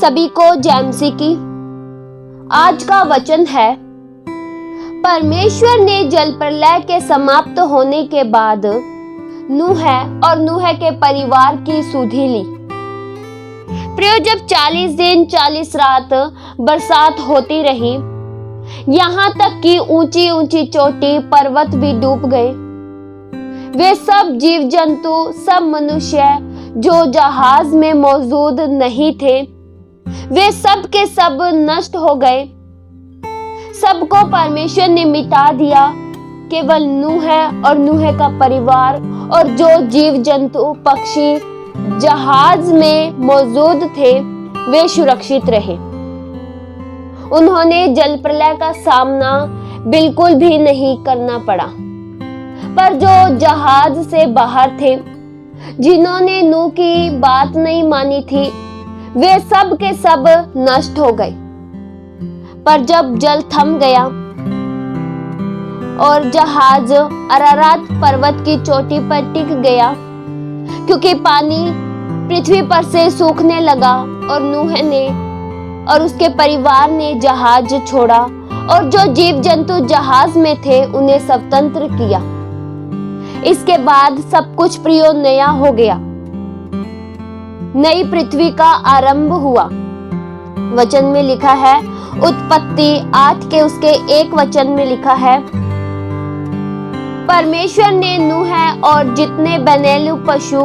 सभी को जय मसीह की। आज का वचन है, परमेश्वर ने जल प्रलय के समाप्त होने के बाद नूह और नूह के परिवार की सुधि ली। प्रियो, जब 40 दिन 40 रात बरसात होती रही, यहाँ तक कि ऊंची ऊंची चोटी पर्वत भी डूब गए। वे सब जीव जंतु, सब मनुष्य जो जहाज में मौजूद नहीं थे, वे सब के सब नष्ट हो गए। सबको परमेश्वर ने मिटा दिया। केवल नूह और नूह का परिवार और जो जीव जंतु पक्षी जहाज में मौजूद थे, वे सुरक्षित रहे। उन्होंने जल प्रलय का सामना बिल्कुल भी नहीं करना पड़ा। पर जो जहाज से बाहर थे, जिन्होंने नूह की बात नहीं मानी थी, वे सब के सब नष्ट हो गए। पर जब जल थम गया और जहाज अरारात पर्वत की चोटी पर टिक गया, क्योंकि पानी पृथ्वी पर से सूखने लगा और नूह ने और उसके परिवार ने जहाज छोड़ा और जो जीव जंतु जहाज में थे उन्हें स्वतंत्र किया। इसके बाद सब कुछ प्रियो नया हो गया। नई पृथ्वी का आरंभ हुआ। वचन में लिखा है, उत्पत्ति 8 के उसके 1 वचन में लिखा है, परमेश्वर ने नूह और जितने बनेलू पशु,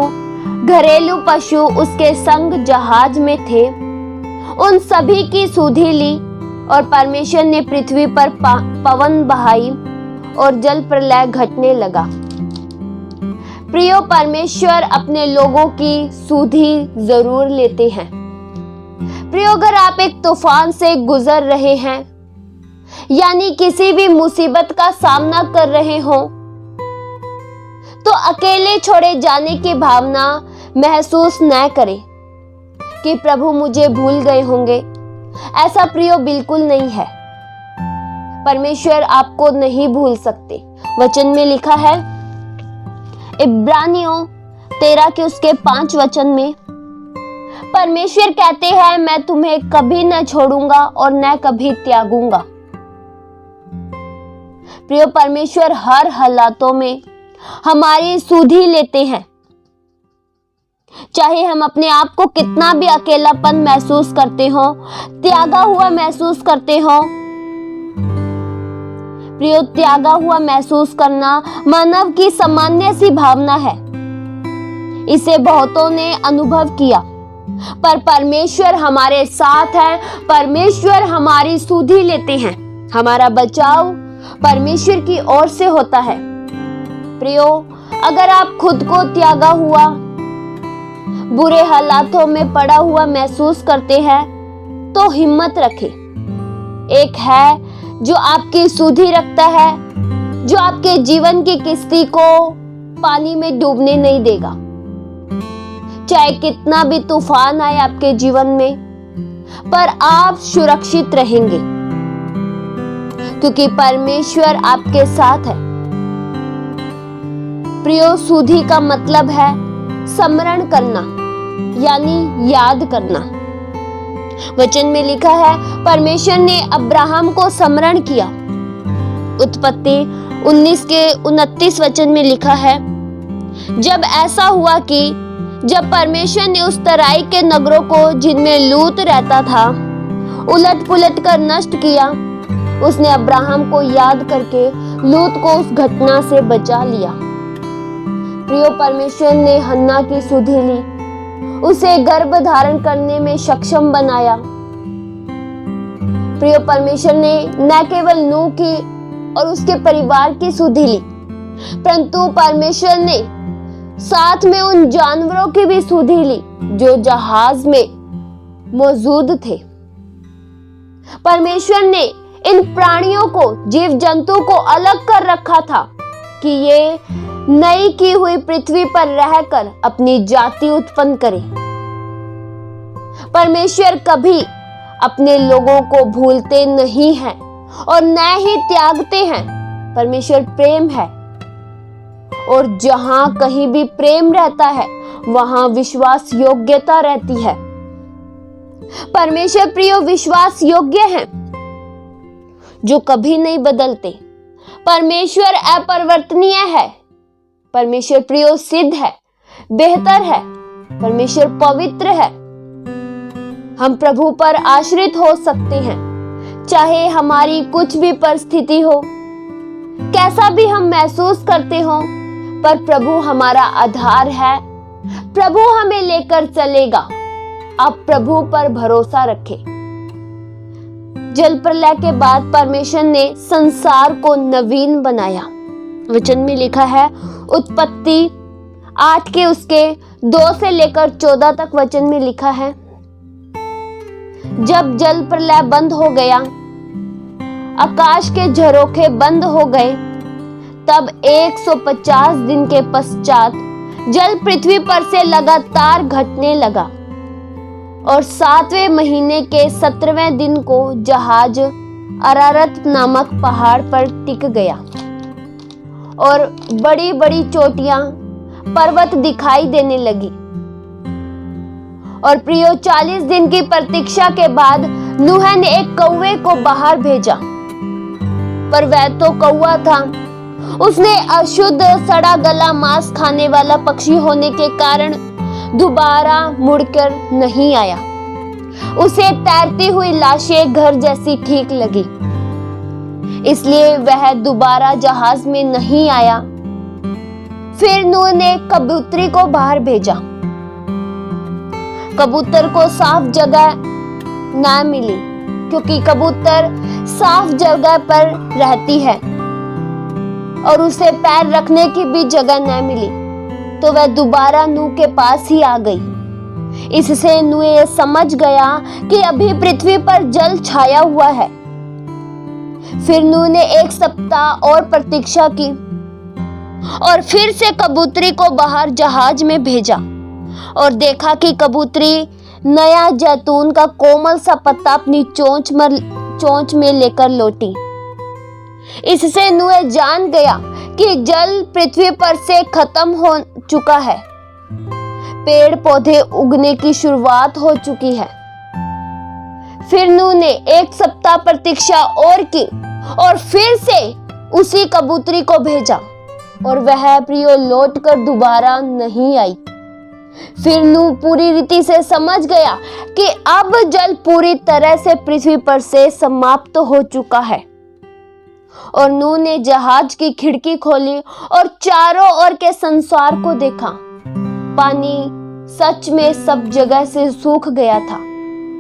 घरेलू पशु उसके संग जहाज में थे, उन सभी की सुधि ली और परमेश्वर ने पृथ्वी पर पवन बहाई और जल प्रलय घटने लगा। प्रियो, परमेश्वर अपने लोगों की सुधि जरूर लेते हैं। प्रियो, अगर आप एक तूफान से गुजर रहे हैं, यानी किसी भी मुसीबत का सामना कर रहे हो, तो अकेले छोड़े जाने की भावना महसूस न करें कि प्रभु मुझे भूल गए होंगे। ऐसा प्रियो बिल्कुल नहीं है। परमेश्वर आपको नहीं भूल सकते। वचन में लिखा है, इब्रानियों 13 के उसके 5 वचन में, परमेश्वर कहते हैं, मैं तुम्हें कभी न छोड़ूंगा और न कभी त्यागूंगा। प्रियो, परमेश्वर हर हालातों में हमारी सुधि लेते हैं। चाहे हम अपने आप को कितना भी अकेलापन महसूस करते हो, त्यागा हुआ महसूस करते हो। प्रियो, त्यागा हुआ महसूस करना मानव की सामान्य सी भावना है। इसे बहुतों ने अनुभव किया, पर परमेश्वर हमारे साथ है। परमेश्वर हमारी सुधि लेते हैं। हमारा बचाव परमेश्वर की ओर से होता है। प्रियो, अगर आप खुद को त्यागा हुआ, बुरे हालातों में पड़ा हुआ महसूस करते हैं, तो हिम्मत रखें। एक है जो आपकी सुधि रखता है, जो आपके जीवन की किश्ती को पानी में डूबने नहीं देगा। चाहे कितना भी तूफान आए आपके जीवन में, पर आप सुरक्षित रहेंगे, क्योंकि परमेश्वर आपके साथ है। प्रियो, सुधि का मतलब है स्मरण करना, यानी याद करना। वचन में लिखा है, परमेश्वर ने अब्राहम को स्मरण किया। उत्पत्ति 19 के 29 वचन में लिखा है, जब ऐसा हुआ कि जब परमेश्वर ने उस तराई के नगरों को जिनमें लूत रहता था उलट पुलट कर नष्ट किया, उसने अब्राहम को याद करके लूत को उस घटना से बचा लिया। प्रियो, परमेश्वर ने हन्ना की सुधि ली, उसे गर्भ धारण करने में सक्षम बनाया। प्रियो, परमेश्वर ने न केवल नूह की और उसके परिवार की सुधि ली, परंतु परमेश्वर ने साथ में उन जानवरों की भी सुधि ली जो जहाज में मौजूद थे। परमेश्वर ने इन प्राणियों को, जीव जंतु को अलग कर रखा था कि ये नई की हुई पृथ्वी पर रहकर अपनी जाति उत्पन्न करें। परमेश्वर कभी अपने लोगों को भूलते नहीं हैं और न ही त्यागते हैं। परमेश्वर प्रेम है और जहां कहीं भी प्रेम रहता है, वहां विश्वास योग्यता रहती है। परमेश्वर प्रियो विश्वास योग्य हैं, जो कभी नहीं बदलते। परमेश्वर अपरिवर्तनीय है। परमेश्वर प्रियो सिद्ध है, बेहतर है। परमेश्वर पवित्र है। हम प्रभु पर आश्रित हो सकते हैं, चाहे हमारी कुछ भी परिस्थिति हो, कैसा भी हम महसूस करते हो, पर प्रभु हमारा आधार है। प्रभु हमें लेकर चलेगा। आप प्रभु पर भरोसा रखें। जल प्रलय के बाद परमेश्वर ने संसार को नवीन बनाया। वचन में लिखा है, उत्पत्ति 8 के उसके 2 से लेकर 14 तक वचन में लिखा है, जब जल प्रलय बंद हो गया, आकाश के झरोखे बंद हो गए, तब 150 दिन के पश्चात जल पृथ्वी पर से लगातार घटने लगा और 7वें महीने के 17वें दिन को जहाज अरारत नामक पहाड़ पर टिक गया और बड़ी बड़ी चोटियां पर्वत दिखाई देने लगी। और प्रियो 40 दिन की प्रतीक्षा के बाद नूह ने एक कौवे को बाहर भेजा, पर वह तो कौवा था। उसने अशुद्ध सड़ा गला मांस खाने वाला पक्षी होने के कारण दोबारा मुड़कर नहीं आया। उसे तैरती हुई लाशें घर जैसी ठीक लगी, इसलिए वह दोबारा जहाज में नहीं आया। फिर नूह ने कबूतरी को बाहर भेजा। कबूतर को साफ जगह ना मिली, क्योंकि कबूतर साफ जगह पर रहती है और उसे पैर रखने की भी जगह न मिली, तो वह दोबारा नूह के पास ही आ गई। इससे नूह ये समझ गया कि अभी पृथ्वी पर जल छाया हुआ है। फिर नूह ने 1 सप्ताह और प्रतीक्षा की और फिर से कबूतरी को बाहर जहाज में भेजा और देखा कि कबूतरी नया जैतून का कोमल सा पत्ता अपनी चोंच में लेकर लौटी। इससे नूह जान गया कि जल पृथ्वी पर से खत्म हो चुका है। पेड़ पौधे उगने की शुरुआत हो चुकी है। फिर नूह ने 1 सप्ताह प्रतीक्षा और की और फिर से उसी कबूतरी को भेजा और वह प्रियो लौटकर दोबारा नहीं आई। फिर नूह पूरी रीति से समझ गया कि अब जल पूरी तरह से पृथ्वी पर से समाप्त हो चुका है। और नूह ने जहाज की खिड़की खोली और चारों ओर के संसार को देखा। पानी सच में सब जगह से सूख गया था,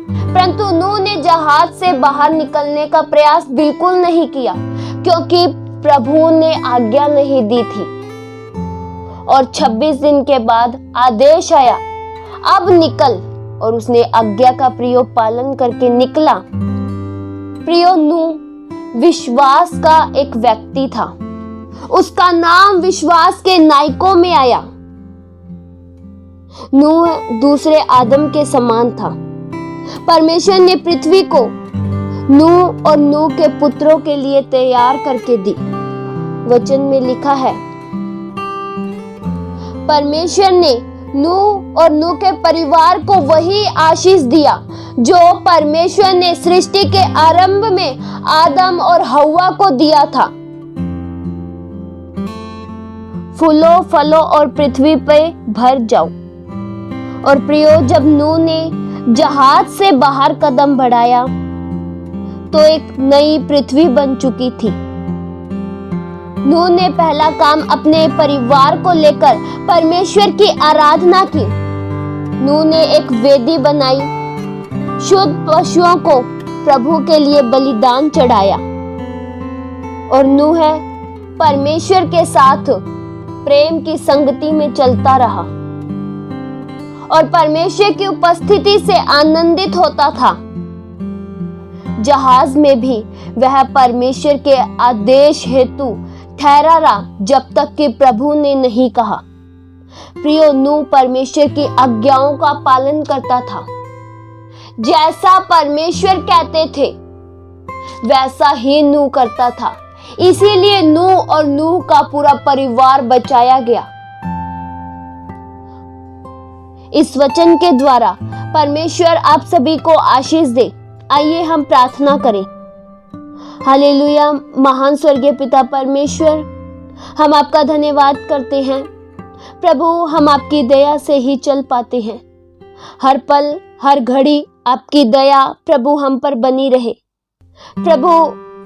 परंतु नूह ने जहाज से बाहर निकलने का प्रयास बिल्कुल नहीं किया, क्योंकि प्रभु ने आज्ञा नहीं दी थी। और 26 दिन के बाद आदेश आया, अब निकल, और उसने आज्ञा का प्रियो पालन करके निकला। प्रियो नूह विश्वास का एक व्यक्ति था। उसका नाम विश्वास के नायकों में आया। नूह दूसरे आदम के समान था। परमेश्वर ने पृथ्वी को नूह और नूह के पुत्रों के लिए तैयार करके दी। वचन में लिखा है, परमेश्वर ने नूह और नूह के परिवार को वही आशीष दिया जो परमेश्वर ने सृष्टि के आरंभ में आदम और हव्वा को दिया था। फूलों फलों और पृथ्वी पे भर जाओ। और प्रियो, जब नूह ने जहाज से बाहर कदम बढ़ाया तो एक नई पृथ्वी बन चुकी थी। नूह ने पहला काम अपने परिवार को लेकर परमेश्वर की आराधना की। नूह ने एक वेदी बनाई, शुद्ध पशुओं को प्रभु के लिए बलिदान चढ़ाया और नूह परमेश्वर के साथ प्रेम की संगति में चलता रहा और परमेश्वर की उपस्थिति से आनंदित होता था। जहाज में भी वह परमेश्वर के आदेश हेतु ठहरा रहा जब तक कि प्रभु ने नहीं कहा। प्रियो, नूह परमेश्वर की आज्ञाओं का पालन करता था। जैसा परमेश्वर कहते थे वैसा ही नूह करता था। इसीलिए नूह और नूह का पूरा परिवार बचाया गया। इस वचन के द्वारा परमेश्वर आप सभी को आशीष दे। आइए हम प्रार्थना करें। हालेलुया। महान स्वर्गीय पिता परमेश्वर, हम आपका धन्यवाद करते हैं। प्रभु, हम आपकी दया से ही चल पाते हैं। हर पल हर घड़ी आपकी दया प्रभु हम पर बनी रहे। प्रभु,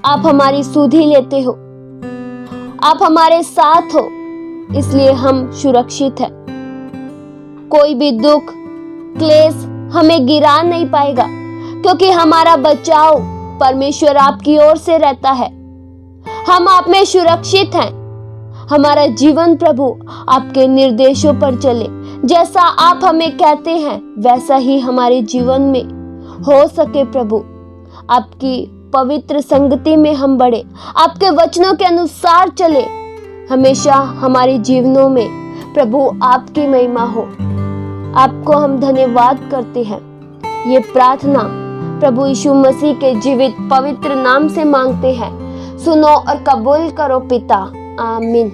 आप हमारी सुधि लेते हो, आप हमारे साथ हो, इसलिए हम सुरक्षित हैं। कोई भी दुख क्लेश हमें गिरा नहीं पाएगा, क्योंकि हमारा बचाव परमेश्वर आपकी ओर से रहता है। हम आप में सुरक्षित हैं। हमारा जीवन प्रभु आपके निर्देशों पर चले। जैसा आप हमें कहते हैं वैसा ही हमारे जीवन में हो सके। प्रभु, आपकी पवित्र संगति में हम बढ़े, आपके वचनों के अनुसार चले। हमेशा हमारे जीवनों में प्रभु आपकी महिमा हो। आपको हम धन्यवाद करते हैं। ये प्रार्थना प्रभु यीशु मसीह के जीवित पवित्र नाम से मांगते हैं। सुनो और कबूल करो पिता। आमीन।